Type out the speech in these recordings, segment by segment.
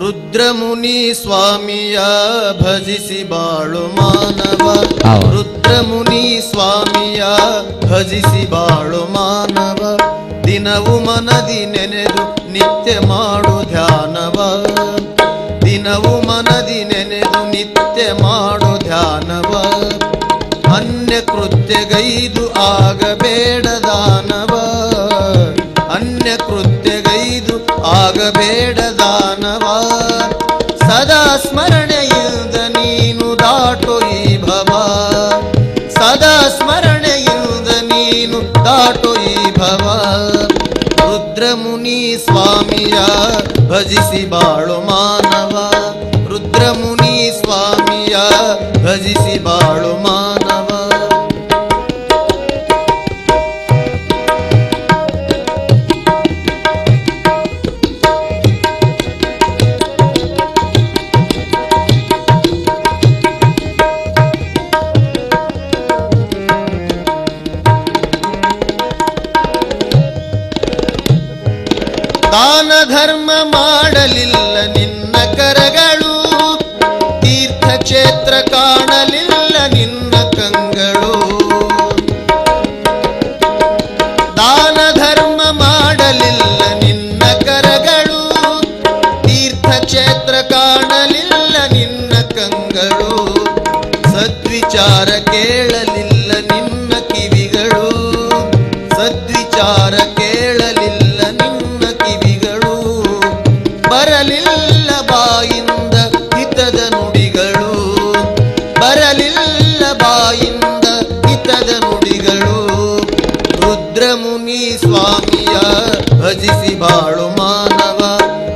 ರುದ್ರಮುನಿ ಸ್ವಾಮಿಯ ಭಜಿಸಿ ಬಾಳು ಮಾನವ. ರುದ್ರಮುನಿ ಸ್ವಾಮಿಯ ಭಜಿಸಿ ಬಾಳು ಮಾನವ. ದಿನವು ಮನದಿ ನೆನೆದು ನಿತ್ಯ ಮಾಡು ಧ್ಯಾನವ. ದಿನವು ಮನದಿ ನೆನೆದು ನಿತ್ಯ ಮಾಡು ಧ್ಯಾನವ. ಅನ್ಯ ಕೃತ್ಯಗೈದು ಆಗಬೇಡ ದಾನವ. ಅನ್ಯ ಕೃತ್ಯಗೈದು ಆಗಬೇಡ ದಾನವ. ಸದಾ ಸ್ಮರಣೆಯಿಂದ ನೀನು ದಾಟೋ ಈ ಭವ. ಸದಾ ಸ್ಮರಣೆಯಿಂದ ನೀನು ದಾಟೋ ಈ ಭವ. ರುದ್ರಮುನಿ ಸ್ವಾಮಿಯ ಭಜಿಸಿ ಬಾಳು ಮಾನವ. ರುದ್ರಮುನಿ ಸ್ವಾಮಿಯ ಭಜಿಸಿ ಬಾಳು ಮಾನವ. ದಾನ ಧರ್ಮ ಮಾಡಲಿಲ್ಲ ನಿನ್ನ ಕರಗಳು. ತೀರ್ಥಕ್ಷೇತ್ರ ಕಾಣಲಿಲ್ಲ ನಿನ್ನ ಕಂಗಳು. ದಾನ ಧರ್ಮ ಮಾಡಲಿಲ್ಲ ನಿನ್ನ ಕರಗಳು. ತೀರ್ಥಕ್ಷೇತ್ರ ಕಾಣಲಿಲ್ಲ ನಿನ್ನ ಕಂಗಳು. ಸದ್ವಿಚಾರ ಕೇಳಲಿಲ್ಲ ನಿನ್ನ ಕಿವಿಗಳು. ಸದ್ವಿಚಾರ ಕೇಳಲಿಲ್ಲ ನಿನ್ನ ಕಿವಿಗಳು. ಬರಲಿಲ್ಲ ಬಾಯಿಂದ ಹಿತದ ನುಡಿಗಳು. ಬರಲಿಲ್ಲ ಬಾಯಿಂದ ಹಿತದ ನುಡಿಗಳು. ರುದ್ರಮುನಿ ಸ್ವಾಮಿಯ ಭಜಿಸಿ ಬಾಳು ಮಾನವ.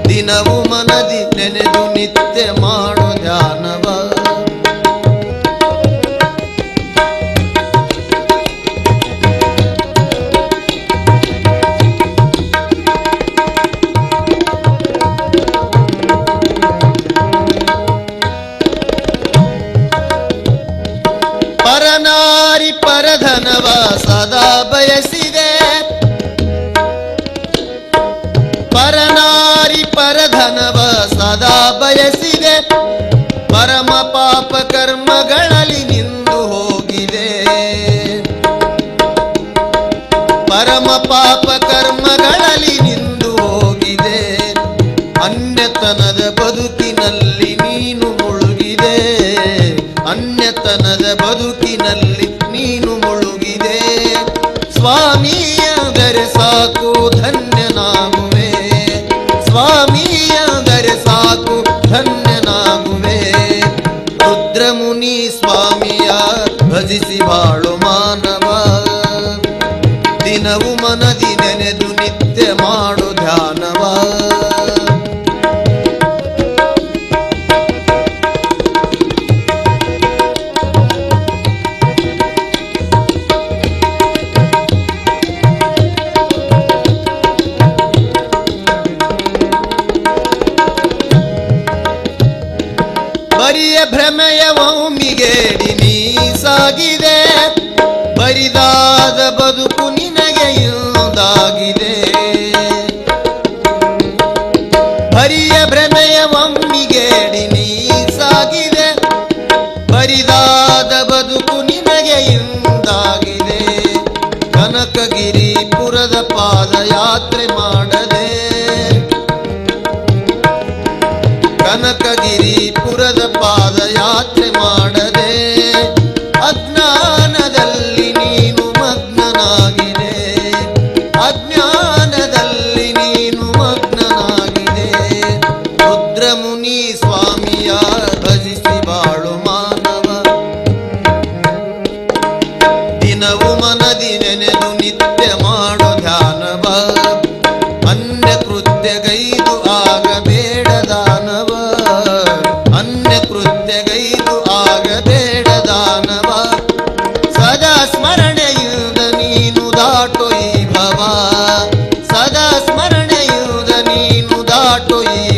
ದಿನವು ಮನದಿ ನೆನೆದು ನಿತ್ಯ ಮಾಡು ಧ್ಯಾನವ. ಪರನಾರಿ ಪರಧನವ ಸದಾ ಬಯಸಿದೆ. ಪರನಾರಿ ಪರಧನವ ಸದಾ ಬಯಸಿದೆ. ಪರಮ ಪಾಪ ಕರ್ಮಗಳಲ್ಲಿ ನಿಂದು ಹೋಗಿದೆ. ಪರಮ ಪಾಪ ಕರ್ಮಗಳಲ್ಲಿ ನಿಂದು ಹೋಗಿದೆ. ಅನ್ಯತನದ ಬದುಕಿನಲ್ಲಿ ನೀನು ಮುಳುಗಿದೆ. ಅನ್ಯತನದ ಬದುಕಿನಲ್ಲಿ ನೀನು ಮುಳುಗಿದೆ. ಸ್ವಾಮಿಯಾದರೆ ಸಾಕು ಧನ್ಯನಾಗುವೆ. ಸ್ವಾಮಿಯಾದರೆ ಸಾಕು ಧನ್ಯನಾಗುವೆ. ರುದ್ರಮುನಿ ಸ್ವಾಮಿಯ ಭಜಿಸಿ ಬಾಳು ಮಾನವ. ದಿನವು ಮನದಿ ನೆನೆದು ನಿತ್ಯ ಮಾಡು ಧ್ಯಾನವ. ಬರಿಯ ಭ್ರಮೆಯ ಒಮ್ಮಿಗೇಡಿ ನೀ ಸಾಗಿದೆ. ಬರಿದಾದ ಬದುಕು ನಿನಗೆ ಇಲ್ಲದಾಗಿದೆ. ಬರಿಯ ಭ್ರಮೆಯ ಒಮ್ಮಿಗೇಡಿ ನೀ ಸಾಗಿದೆ. ಬರಿದಾದ ಬದುಕು ನಿನಗೆ ಇಲ್ಲದಾಗಿದೆ. ಕನಕಗಿರಿಪುರದ ಪಾದಯಾತ್ರೆ ಮಾಡದೆ. ಕನಕಗಿರಿಪುರದ ಪಾದಯಾತ್ರೆ ಮಾಡದೆ. ಅಜ್ಞಾನದಲ್ಲಿ ನೀನು ಮಗ್ನನಾಗಿದೆ. ಅಜ್ಞಾನದಲ್ಲಿ ನೀನು ಮಗ್ನನಾಗಿದೆ. ರುದ್ರಮುನಿ ಸ್ವಾಮಿಯ ಭಜಿಸಿ ಬಾಳು ಮಾನವ. ದಿನವು ಮನದಿ ನೆನೆದು ನಿತ್ಯ ಮಾಡು ಧ್ಯಾನವ. ಅನ್ಯ ಕೃತ್ಯಗೈದು ಆಗಬೇಡ ದಾನವ. ಅನ್ಯ ಕೃತ್ಯಗೈದು ಆಗಬೇಡ ದಾನವ. ಸದಾ ಸ್ಮರಣೆಯಿಂದ ನೀನು ದಾಟೋ ಈ ಭವ. ಸದಾ ಸ್ಮರಣೆಯಿಂದ ನೀನು ದಾಟೋ ಈ